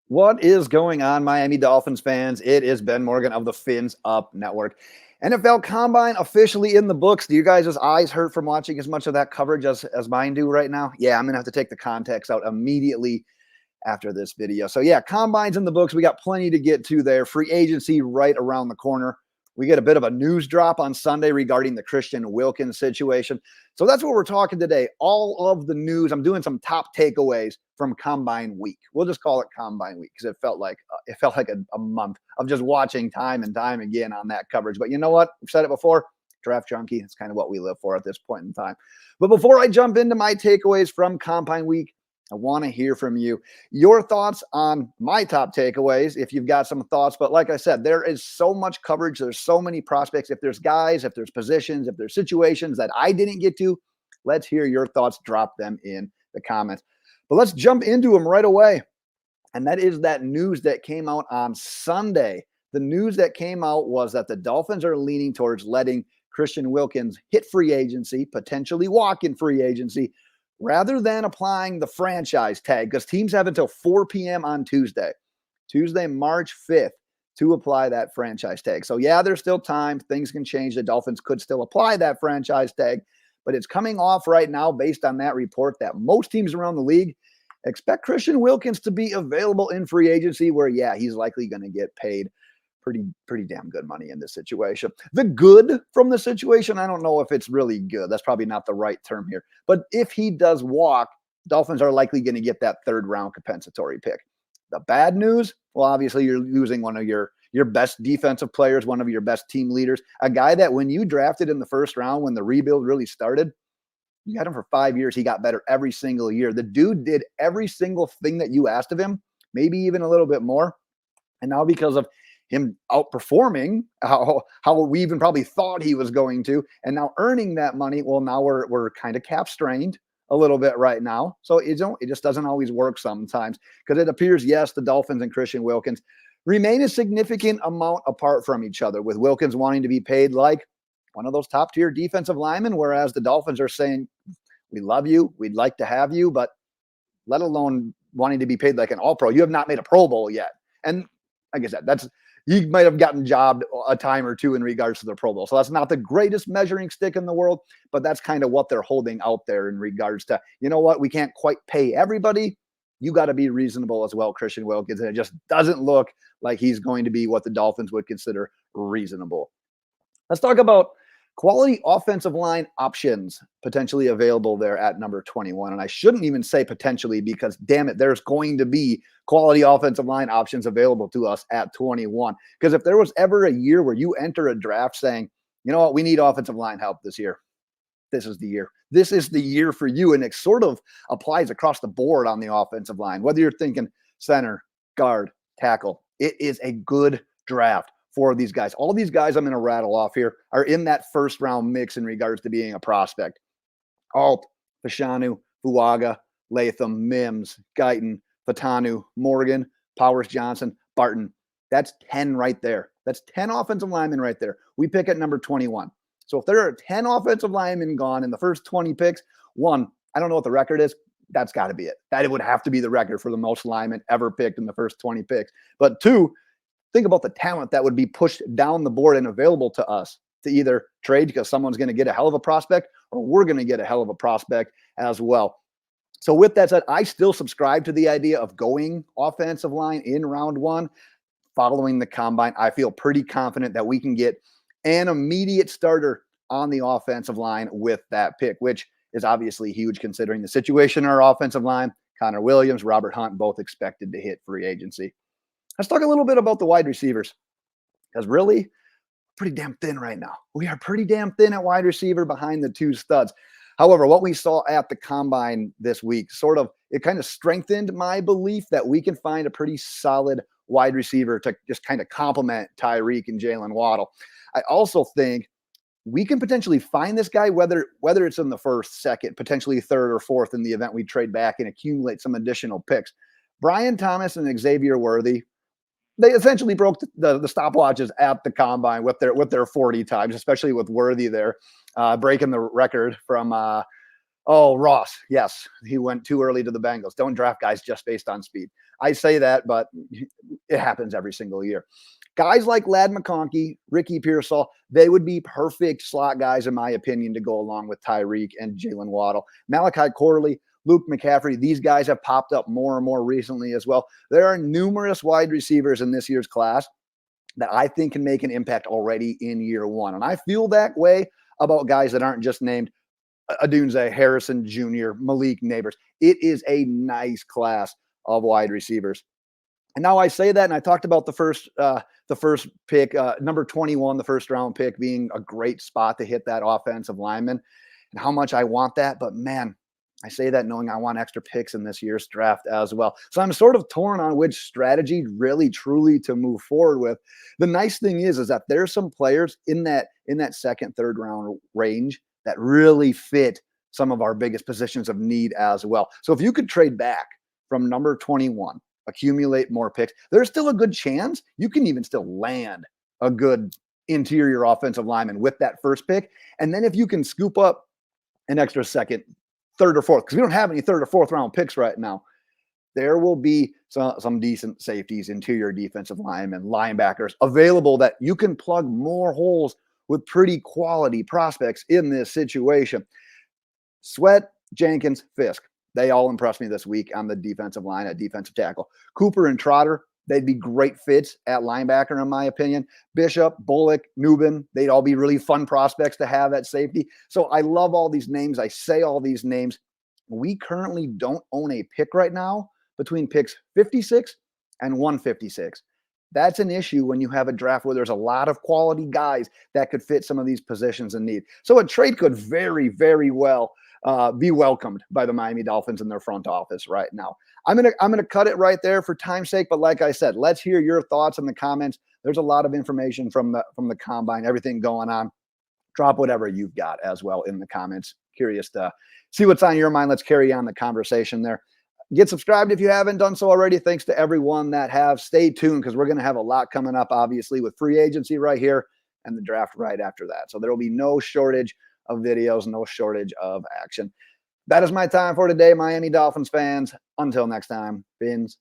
What is going on, Miami Dolphins fans? It is Ben Morgan of the Fins Up Network. NFL Combine officially in the books. Do you guys' eyes hurt from watching as much of that coverage as mine do right now? Yeah, I'm going to have to take the context out immediately after this video. So yeah, Combine's in the books. We got plenty to get to there. Free agency right around the corner. We get a bit of a news drop on Sunday regarding the Christian Wilkins situation. So that's what we're talking today. All of the news. I'm doing some top takeaways from Combine Week. We'll just call it Combine Week because it felt like a month of just watching time and time again on that coverage. But you know what? I've said it before. Draft junkie. It's kind of what we live for at this point in time. But before I jump into my takeaways from Combine Week, I want to hear from you. Your thoughts on my top takeaways, if you've got some thoughts. But like I said, there is so much coverage. There's so many prospects. If there's guys, if there's positions, if there's situations that I didn't get to, let's hear your thoughts. Drop them in the comments. But let's jump into them right away. And that is that news that came out on Sunday. The news that came out was that the Dolphins are leaning towards letting Christian Wilkins hit free agency, potentially walk in free agency, rather than applying the franchise tag, because teams have until 4 p.m. on Tuesday, March 5th, to apply that franchise tag. So yeah, there's still time. Things can change. The Dolphins could still apply that franchise tag, but it's coming off right now based on that report that most teams around the league expect Christian Wilkins to be available in free agency, where, yeah, he's likely going to get paid pretty damn good money in this situation. The good from the situation, I don't know if it's really good. That's probably not the right term here. But if he does walk, Dolphins are likely going to get that third round compensatory pick. The bad news, well, obviously you're losing one of your best defensive players, one of your best team leaders, a guy that when you drafted in the first round, when the rebuild really started, you had him for 5 years. He got better every single year. The dude did every single thing that you asked of him, maybe even a little bit more. And now because of him outperforming how we even probably thought he was going to, and now earning that money, well, now we're kind of cap strained a little bit right now. So it just doesn't always work sometimes, because it appears, yes, the Dolphins and Christian Wilkins remain a significant amount apart from each other, with Wilkins wanting to be paid like one of those top tier defensive linemen, whereas the Dolphins are saying, we love you, we'd like to have you, but let alone wanting to be paid like an all-pro. You have not made a Pro Bowl yet. And like I said, you might have gotten jobbed a time or two in regards to the Pro Bowl. So that's not the greatest measuring stick in the world, but that's kind of what they're holding out there in regards to, you know what, we can't quite pay everybody. You got to be reasonable as well, Christian Wilkins. And it just doesn't look like he's going to be what the Dolphins would consider reasonable. Let's talk about quality offensive line options potentially available there at number 21. And I shouldn't even say potentially, because damn it, there's going to be quality offensive line options available to us at 21. Because if there was ever a year where you enter a draft saying, you know what, we need offensive line help this year, this is the year. This is the year for you. And it sort of applies across the board on the offensive line, whether you're thinking center, guard, tackle. It is a good draft for these guys. All these guys I'm going to rattle off here are in that first round mix in regards to being a prospect. Alt, Fautanu, Fuaga, Latham, Mims, Guyton, Fautanu, Morgan, Powers-Johnson, Barton. That's 10 right there. That's 10 offensive linemen right there. We pick at number 21. So if there are 10 offensive linemen gone in the first 20 picks, one, I don't know what the record is. That's got to be it. That would have to be the record for the most linemen ever picked in the first 20 picks. But two, think about the talent that would be pushed down the board and available to us to either trade because someone's going to get a hell of a prospect, or we're going to get a hell of a prospect as well. So with that said, I still subscribe to the idea of going offensive line in round one. Following the combine, I feel pretty confident that we can get an immediate starter on the offensive line with that pick, which is obviously huge considering the situation in our offensive line. Connor Williams, Robert Hunt, both expected to hit free agency. Let's talk a little bit about the wide receivers, because really, pretty damn thin right now. We are pretty damn thin at wide receiver behind the two studs. However, what we saw at the combine this week, it kind of strengthened my belief that we can find a pretty solid wide receiver to just kind of complement Tyreek and Jaylen Waddle. I also think we can potentially find this guy, whether it's in the first, second, potentially third or fourth in the event we trade back and accumulate some additional picks. Brian Thomas and Xavier Worthy, they essentially broke the stopwatches at the combine with their 40 times, especially with Worthy there, breaking the record from Oh, Ross. Yes, he went too early to the Bengals. Don't draft guys just based on speed. I say that, but it happens every single year. Guys like Lad McConkey, Ricky Pearsall, they would be perfect slot guys, in my opinion, to go along with Tyreek and Jaylen Waddle. Malachi Corley, Luke McCaffrey, these guys have popped up more and more recently as well. There are numerous wide receivers in this year's class that I think can make an impact already in year one. And I feel that way about guys that aren't just named Adunze, Harrison Jr., Malik Neighbors. It is a nice class of wide receivers. And now I say that, and I talked about the first pick, number 21, the first round pick being a great spot to hit that offensive lineman and how much I want that. But man, I say that knowing I want extra picks in this year's draft as well. So I'm sort of torn on which strategy really truly to move forward with. The nice thing is that there's some players in that second, third round range that really fit some of our biggest positions of need as well. So if you could trade back from number 21, accumulate more picks, there's still a good chance you can even still land a good interior offensive lineman with that first pick. And then if you can scoop up an extra second, third or fourth, because we don't have any third or fourth round picks right now, there will be some decent safeties, interior defensive linemen, linebackers available that you can plug more holes with pretty quality prospects in this situation. Sweat, Jenkins, Fisk, they all impressed me this week on the defensive line at defensive tackle. Cooper and Trotter, they'd be great fits at linebacker, in my opinion. Bishop, Bullock, Newbin, they'd all be really fun prospects to have at safety. So I love all these names. I say all these names. We currently don't own a pick right now between picks 56 and 156. That's an issue when you have a draft where there's a lot of quality guys that could fit some of these positions in need. So a trade could very, very well be welcomed by the Miami Dolphins in their front office right now. I'm gonna cut it right there for time's sake. But like I said, let's hear your thoughts in the comments. There's a lot of information from the combine, everything going on. Drop whatever you've got as well in the comments. Curious to see what's on your mind. Let's carry on the conversation there. Get subscribed if you haven't done so already. Thanks to everyone that have. Stay tuned because we're going to have a lot coming up, obviously, with free agency right here and the draft right after that. So there will be no shortage of videos, no shortage of action. That is my time for today, Miami Dolphins fans. Until next time, Fins